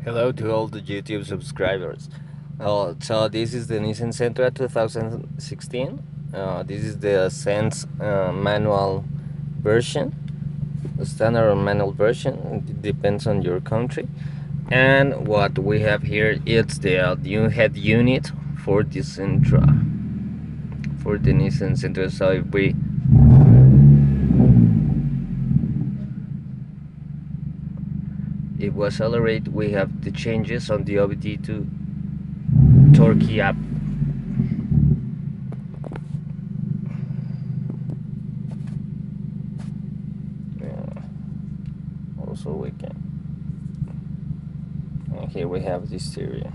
Hello to all the YouTube subscribers. So this is the Nissan Sentra 2016. This is the Sense manual version, the standard manual version. It depends on your country. And what we have here is the new head unit for the Sentra, for the Nissan Sentra. So if we accelerate, we have the changes on the OBD to Torque app. Also we can, and here we have the stereo.